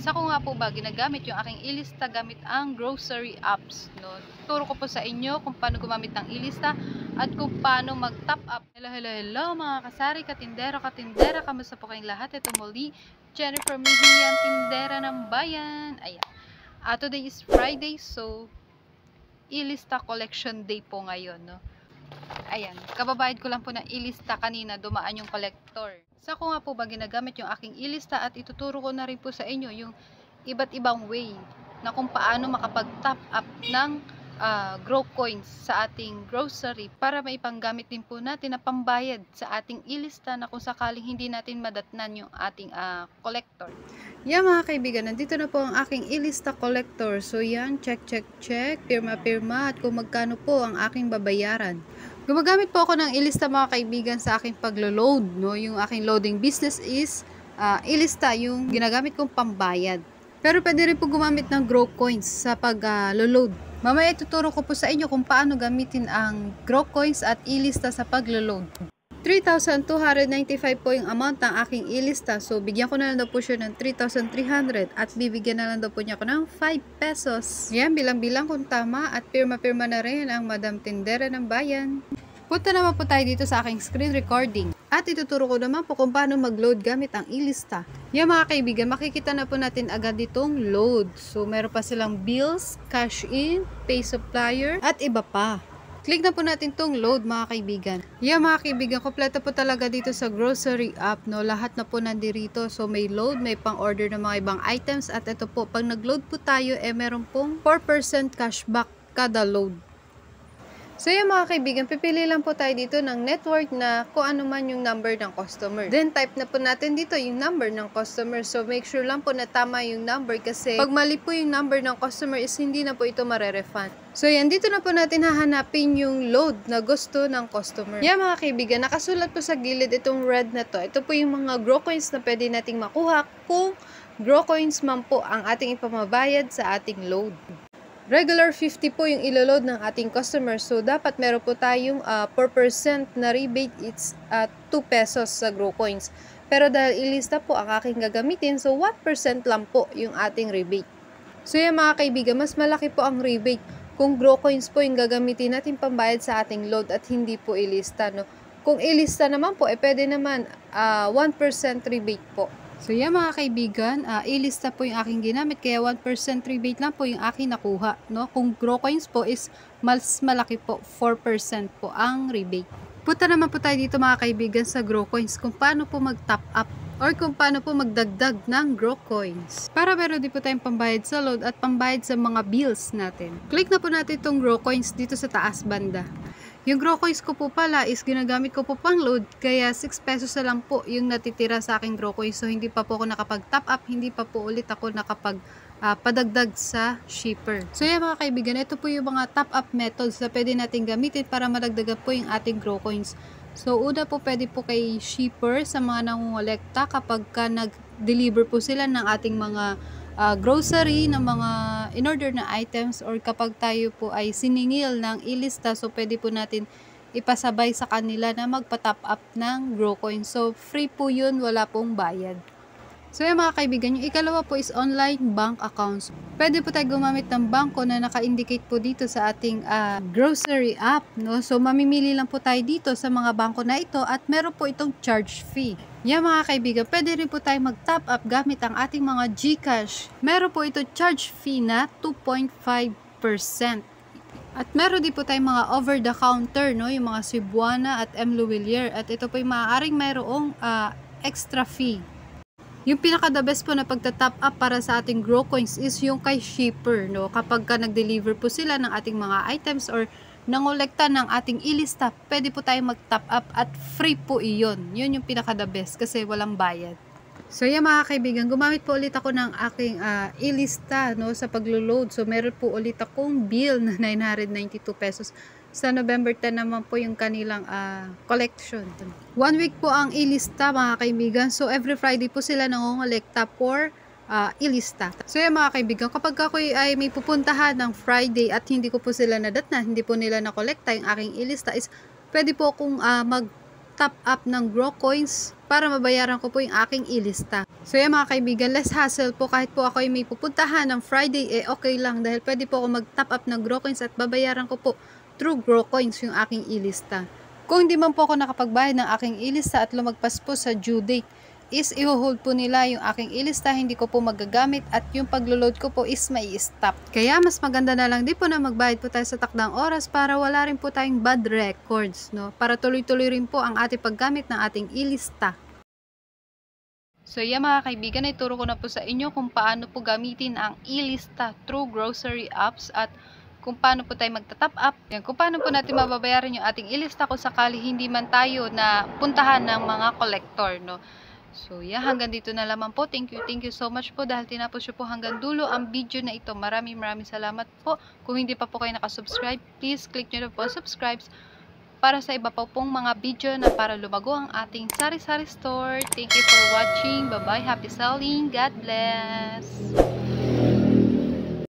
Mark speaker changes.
Speaker 1: Sa ko nga po ba ginagamit yung aking ilista gamit ang grocery apps, no? Turo ko po sa inyo kung paano gumamit ng ilista at kung paano mag-top up. Hello mga kasari, katindero, katindera, kamusta po kayong lahat? Ito muli, Jennifer Mihian, tindera ng bayan. Ayan. Today is Friday, so ilista collection day po ngayon, no? Ayan, kababayad ko lang po ng ilista kanina, dumaan yung collector. Sa ko nga po ba ginagamit yung aking ilista at ituturo ko na rin po sa inyo yung iba't ibang way na kung paano makapag-top up ng grow coins sa ating grocery para maipanggamit din po natin na pambayad sa ating ilista na kung sakaling hindi natin madatnan yung ating collector. Yan mga kaibigan, nandito na po ang aking ilista collector. So yan, check, pirma, at kung magkano po ang aking babayaran. Gumagamit po ako ng ilista mga kaibigan sa aking paglo-load, no? Yung aking loading business is ilista yung ginagamit kong pambayad. Pero pwede rin po gumamit ng grow coins sa pag-load. Mamaya ituturo ko po sa inyo kung paano gamitin ang grow coins at ilista sa paglo-load. 3,295 po yung amount ng aking ilista. So, bigyan ko na lang daw po siya ng 3,300 at bibigyan na lang daw po niya ako ng 5 pesos. Yan, bilang-bilang kung tama at pirma-pirma na rin ang Madam Tindera ng Bayan. Punta naman po tayo dito sa aking screen recording. At ituturo ko naman po kung paano mag-load gamit ang ilista. Yan mga kaibigan, makikita na po natin agad ditong load. So, meron pa silang bills, cash in, pay supplier, at iba pa. Click na po natin tong load mga kaibigan. Yeah mga kaibigan, kompleto po talaga dito sa grocery app, no? Lahat na po nandirito. So may load, may pang-order ng mga ibang items. At ito po, pag nag-load po tayo, meron pong 4% cashback kada load. So yan mga kaibigan, pipili lang po tayo dito ng network na kung ano man yung number ng customer. Then type na po natin dito yung number ng customer. So make sure lang po na tama yung number kasi pag mali po yung number ng customer is hindi na po ito marerefund. So yan, dito na po natin hahanapin yung load na gusto ng customer. Yan mga kaibigan, nakasulat po sa gilid itong red na to. Ito po yung mga grow coins na pwede nating makuha kung grow coins man po ang ating ipamabayad sa ating load. Regular 50 po yung iloload ng ating customer. So, dapat meron po tayong 4% na rebate. It's 2 pesos sa grow coins. Pero dahil ilista po ang aking gagamitin, so 1% lang po yung ating rebate. So, yan mga kaibigan, mas malaki po ang rebate kung grow coins po yung gagamitin natin pambayad sa ating load at hindi po ilista, no? Kung ilista naman po, pwede naman 1% rebate po. So yan mga kaibigan, ilista po yung aking ginamit kaya 1% rebate lang po yung aking nakuha, no? Kung grow coins po is mas malaki po, 4% po ang rebate. Punta naman po tayo dito mga kaibigan sa grow coins kung paano po mag-top up or kung paano po magdagdag ng grow coins. Para meron din po tayong pambayad sa load at pambayad sa mga bills natin. Click na po natin itong grow coins dito sa taas banda. Yung grow coins ko po pala is ginagamit ko po pang load kaya 6 pesos na lang po yung natitira sa aking grow coins. So hindi pa po ako nakapag-top up, hindi pa po ulit ako padagdag sa shipper. So yan mga kaibigan, ito po yung mga top up methods na pwede natin gamitin para madagdagan po yung ating grow coins. So una po pwede po kay shipper sa mga nangungolekta kapag nag-deliver po sila ng ating mga grocery ng mga in-order na items or kapag tayo po ay siningil ng ilista, so pwede po natin ipasabay sa kanila na magpa-top up ng grow coins. So free po yun, wala pong bayad. So yan mga kaibigan, yung ikalawa po is online bank accounts. Pwede po tayo gumamit ng bangko na naka-indicate po dito sa ating grocery app, no? So mamimili lang po tayo dito sa mga bangko na ito at meron po itong charge fee. Yan mga kaibigan, pwede rin po tayo mag-top up gamit ang ating mga GCash. Meron po ito charge fee na 2.5%. At meron din po tayong mga over-the-counter, no? Yung mga Cebuana at M. Luwilier. At ito po yung maaaring mayroong extra fee. Yung pinaka-the best po na pagta-top up para sa ating grow coins is yung kay shipper, no? Kapag nag-deliver po sila ng ating mga items or nangolekta ng ating ilista, pwede po tayong mag-top up at free po iyon. Yun yung pinaka-the best kasi walang bayad. So yan mga kaibigan, gumamit po ulit ako ng aking ilista, no, sa paglo-load. So meron po ulit akong bill na 992 pesos. Sa November 10 naman po yung kanilang collection. 1 week po ang ilista mga kaibigan. So every Friday po sila nangongolekta for ilista. So yan mga kaibigan, kapag ako ay may pupuntahan ng Friday at hindi ko po sila nadatnan, hindi po nila nakolekta yung aking ilista, is pwede po akong mag-top up ng grow coins para mabayaran ko po yung aking ilista. So yan mga kaibigan, less hassle po kahit po ako ay may pupuntahan ng Friday, okay lang dahil pwede po ako mag-top up ng GrowCoins at babayaran ko po through GrowCoins yung aking ilista. Kung hindi man po ako nakapagbayad ng aking ilista at lumagpas po sa due date, is i-hold po nila yung aking ilista, hindi ko po magagamit at yung paglo-load ko po is may stop. Kaya mas maganda na lang din po na magbayad po tayo sa takdang oras para wala rin po tayong bad records, no? Para tuloy-tuloy rin po ang ating paggamit ng ating ilista. So yan mga kaibigan, ituro ko na po sa inyo kung paano po gamitin ang ilista through grocery apps at kung paano po tayo magta-top up. Yan, kung paano po natin mababayaran yung ating ilista kung sakali hindi man tayo na puntahan ng mga collector, no? So, yeah, hanggang dito na lamang po. Thank you so much po dahil tinapos nyo po hanggang dulo ang video na ito. Maraming salamat po. Kung hindi pa po kayo nakasubscribe, please click nyo na po subscribe para sa iba pa pong mga video na para lumago ang ating sari-sari store. Thank you for watching. Bye-bye. Happy selling. God bless.